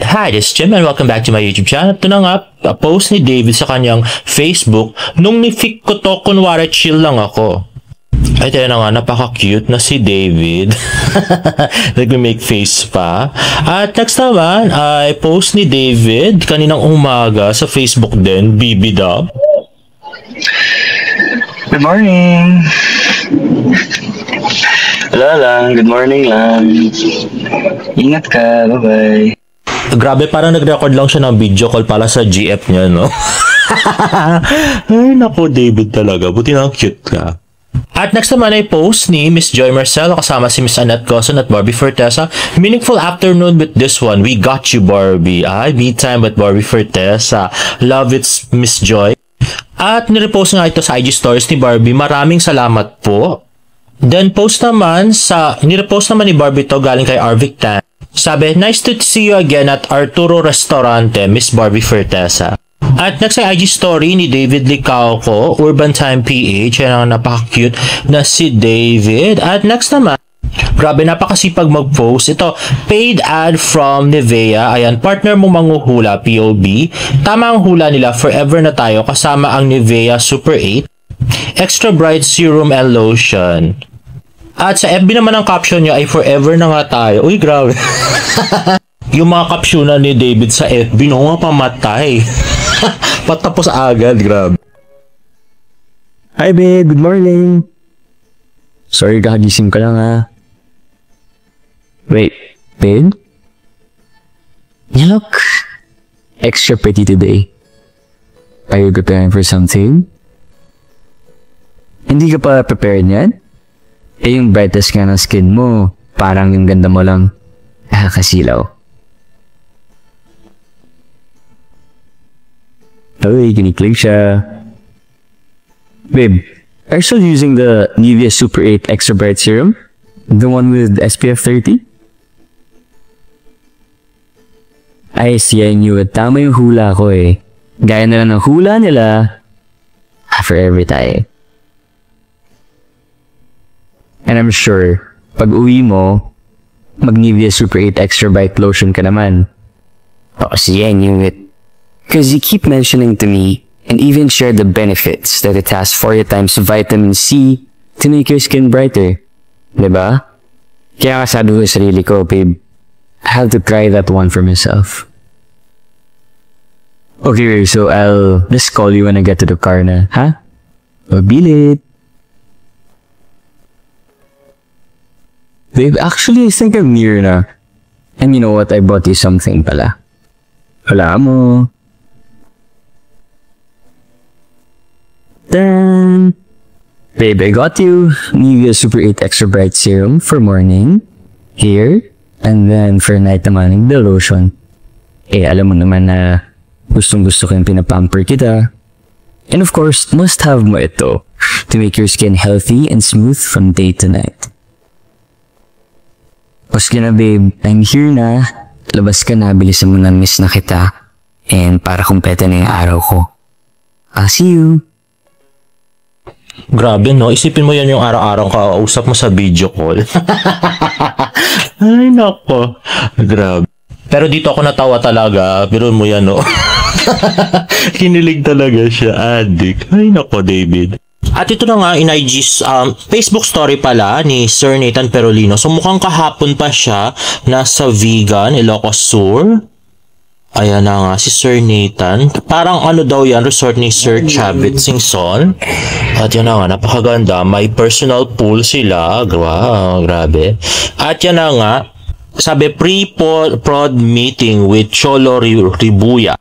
Hi, this is Jim and welcome back to my YouTube channel. Ito na nga, post ni David sa kanyang Facebook. Nung ni-fic ko to, kunwari chill lang ako. Ay, tayo na nga, napaka-cute na si David. Nag-make face pa. At next naman, ay post ni David kaninang umaga sa Facebook din, BB-Dub. Good morning! Wala lang, good morning lang. Ingat ka, bye-bye. Grabe, parang nag-record lang siya ng video call para sa GF niya, no? Ay, naku, David talaga. Buti na cute ka. At next naman ay post ni Miss Joy Marcelo kasama si Miss Annette Coson at Barbie Fortesa. Meaningful afternoon with this one. We got you, Barbie. Ay, me time with Barbie Fortesa. Love it, Miss Joy. At nirepost nga ito sa IG stories ni Barbie. Maraming salamat po. Then nirepost naman ni Barbie to galing kay Arvic Tan. Sabi, nice to see you again at Arturo Restaurante, Miss Barbie Fortesa. At next ay IG story ni David Licauco, Urban Time PH. Yan ang napaka-cute na si David. At next naman, grabe, napakasipag mag-post. Ito, paid ad from Nivea. Ayan, partner mo manghuhula, POB. Tama ang hula nila, forever na tayo. Kasama ang Nivea Super 8, Extra Bright Serum and Lotion. At sa FB naman ang caption niya ay forever na nga tayo. Uy, grabe. Yung mga captionan ni David sa FB, no, nga pamatay. Patapos agad, grabe. Hi babe, good morning. Sorry, kagising ka lang ha. Wait, babe? You look extra pretty today. Are you preparing for something? Hindi ka pa prepared yan? Eh yung brightest ka ng skin mo, parang yung ganda mo lang nakakasilaw. Uy, kiniklig siya. Babe, are you still using the Nivea Super 8 Extra Bright Serum? The one with SPF 30? Ay, siya knew it. Tama yung hula ko eh. Gaya na lang ng hula nila. Forever tayo. And I'm sure, pag uwi mo, mag-Nivea Super 8 Extra Bright Lotion ka naman. Oh, see, I knew it. Because you keep mentioning to me, and even share the benefits that it has 4 times vitamin C to make your skin brighter. Diba? Kaya kasabi ko sa sarili ko, babe, I have to try that one for myself. Okay, babe, so I'll just call you when I get to the car na, ha? I'll be late. Babe, actually, I think I'm near na. And you know what? I bought you something pala. Wala mo. Then, babe, I got you Nivea Super 8 Extra Bright Serum for morning, here, and then for night naman, the lotion. Eh, alam mo naman na gustong-gusto ko yung pinapamper kita. And of course, must have mo ito to make your skin healthy and smooth from day to night. Paske na babe, I'm here na. Labas ka na, bilisan mo na, miss na kita. And para kumpleto na yung araw ko. I'll see you. Grabe, no? Isipin mo yan yung araw-araw kausap mo sa video call. Ay, nako. Grabe. Pero dito ako natawa talaga. Pero mo yan, no? Kinilig talaga siya, adik. Ay, nako, David. At ito na nga, in IG's Facebook story pala ni Sir Nathan Perolino. So mukhang kahapon pa siya nasa Vegan, Ilocos Sur. Ayan na nga, si Sir Nathan. Parang ano daw yan, resort ni Sir Chavit Singson. At yan na nga, napakaganda. May personal pool sila. Grabe. At yan na nga, sabi, pre-prod meeting with Cholo Ribuya.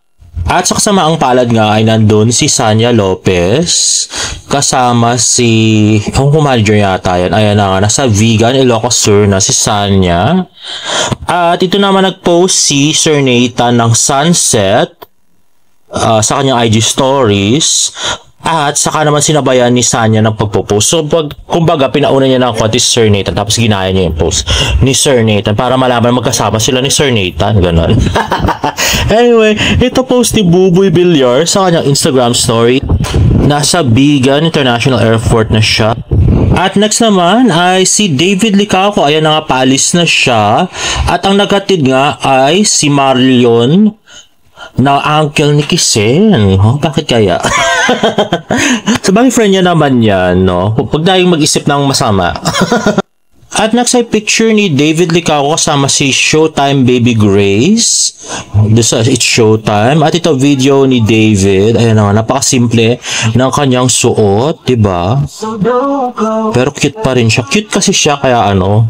At sa kasamaang palad nga ay nandun si Sanya Lopez kasama si manager yata yan. Ayan na nga, nasa Vegan, Ilocos Sur na si Sanya. At ito naman nag-post si Sir Nathan ng sunset sa kanyang IG stories. At saka naman sinabayan ni Sanya ng pagpo-post. So, kumbaga, pinauna niya ng konti si Sir Nathan. Tapos ginaya niya yung post ni Sir Nathan para malaman magkasama sila ni Sir Nathan. Ganon. Anyway, ito post ni Buboy Villar sa kanyang Instagram story. Nasa Bigan International Airport na siya. At next naman ay si David Licauco. Ayan na nga, paalis na siya. At ang naghatid nga ay si Marlion na uncle ni Kisen. Oh, bakit kaya? Sabang friend niya naman yan, no? Huwag tayong mag-isip ng masama. At next ay picture ni David Licauco kasama si Showtime Baby Grace. This is It's Showtime. At ito video ni David. Ayan naman, napakasimple ng kanyang suot, diba? Pero cute pa rin siya. Cute kasi siya, kaya ano,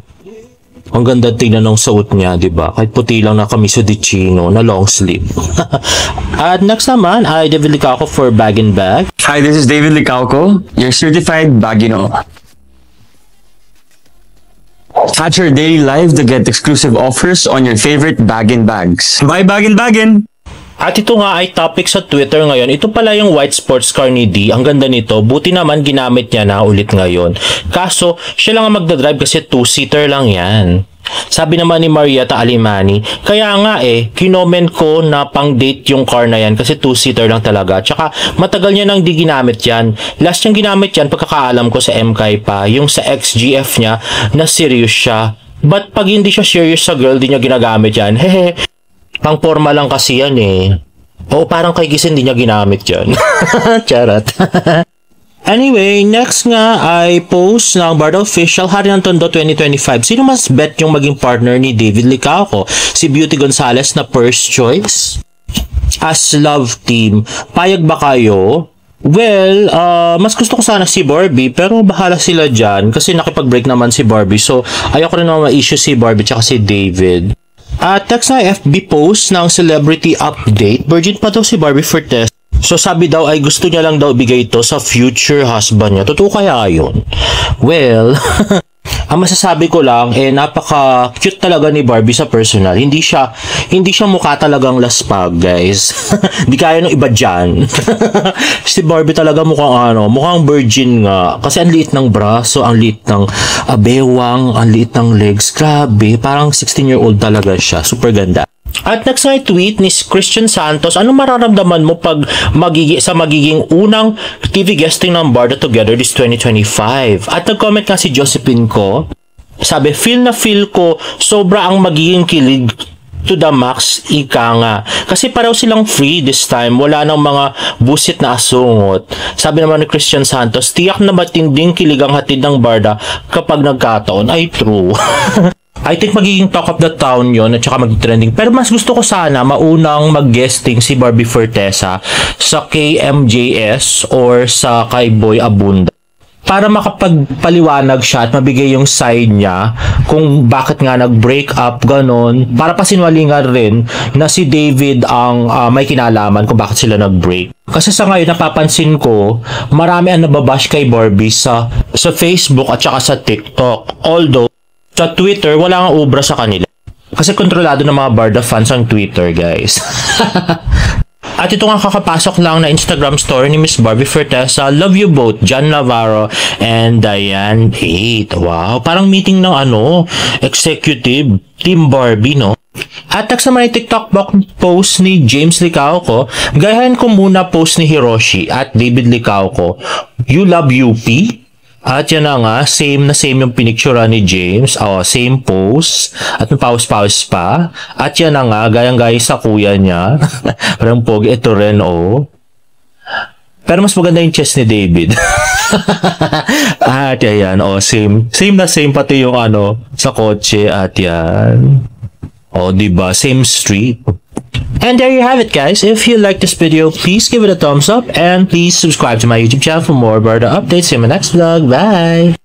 ang ganda tingnan ng suot niya, diba? Kahit puti lang na kamiso di chino na long sleeve. At next naman ay David Licauco for Bag and Bag. Hi, this is David Licauco, your certified bagino. Catch your daily live to get exclusive offers on your favorite bag and bags. Buy bag and baggin'! At ito nga ay topic sa Twitter ngayon. Ito pala yung white sports car ni D. Ang ganda nito. Buti naman ginamit niya na ulit ngayon. Kaso, siya lang ang magdadrive kasi 2-seater lang yan. Sabi naman ni Marietta Alimani, kaya nga kinoment ko na pang date yung car na yan kasi 2-seater lang talaga. Tsaka matagal niya nang di ginamit yan. Last niyang ginamit yan pagkakaalam ko sa MK pa, yung sa XGF niya na serious siya. But pag hindi siya serious sa girl, di niya ginagamit yan. Hehe. Pang forma lang kasi yan Oo, parang kay Kisen di niya ginamit yan. Charot. Anyway, next nga ay post ng Barda Official Hari ng Tondo 2025. Sino mas bet yung maging partner ni David Licauco? Si Beauty Gonzalez na first choice? As love team, payag ba kayo? Well, mas gusto ko sana si Barbie, pero bahala sila dyan kasi nakipag-break naman si Barbie. So, ayoko rin naman ma-issue si Barbie tsaka si David. At text na FB post ng celebrity update. Virgin pa daw si Barbie Fortes. So sabi daw ay gusto niya lang daw bigay ito sa future husband niya. Totoo kaya yun? Well, ang masasabi ko lang napaka-cute talaga ni Barbie sa personal. Hindi siya mukha talagang laspag, guys. Hindi kaya ng iba dyan. Si Barbie talaga mukhang virgin nga. Kasi ang liit ng braso, ang liit ng bewang, ang liit ng legs. Grabe, parang 16-year-old talaga siya. Super ganda. At next na tweet ni Christian Santos, ano mararamdaman mo pag magiging unang TV guesting ng Barda Together this 2025? At nag-comment nga si Josephine ko, sabi, feel ko sobra ang magiging kilig to the max, ika nga. Kasi pareho silang free this time, wala nang mga busit na asungot. Sabi naman ni Christian Santos, tiyak na matinding kilig ang hatid ng Barda kapag nagkataon. Ay, true. I think magiging talk of the town yon at saka mag-trending. Pero mas gusto ko sana maunang mag-guesting si Barbie Fortesa sa KMJS or sa kay Boy Abunda. Para makapagpaliwanag siya at mabigay yung side niya kung bakit nga nag-break up, ganon. Para pasinwalingan rin na si David ang may kinalaman kung bakit sila nag-break. Kasi sa ngayon napapansin ko, marami ang nababash kay Barbie sa Facebook at saka sa TikTok. Although, sa Twitter, wala nga ubra sa kanila. Kasi kontrolado ng mga Barda fans ang Twitter, guys. At ito nga kakapasok lang na Instagram story ni Miss Barbie Fortesa. Love you both, John Navarro and Diane 8. Wow, parang meeting ng executive Team Barbie, no? At next naman yung TikTok post ni James Licauco. Gayahin ko muna post ni Hiroshi at David Licauco. You love UP? At yan na nga, same yung pinictura ni James. Same pose. At may pause pa. At yan na nga, gayang-gaya sa kuya niya. Parang pogi. Ito rin, Pero mas maganda yung chest ni David. At yan, same. Same pati yung sa kotse. At yan. Diba? Same street. And there you have it, guys. If you like this video, please give it a thumbs up and please subscribe to my YouTube channel for more Barda updates. See you in my next vlog. Bye!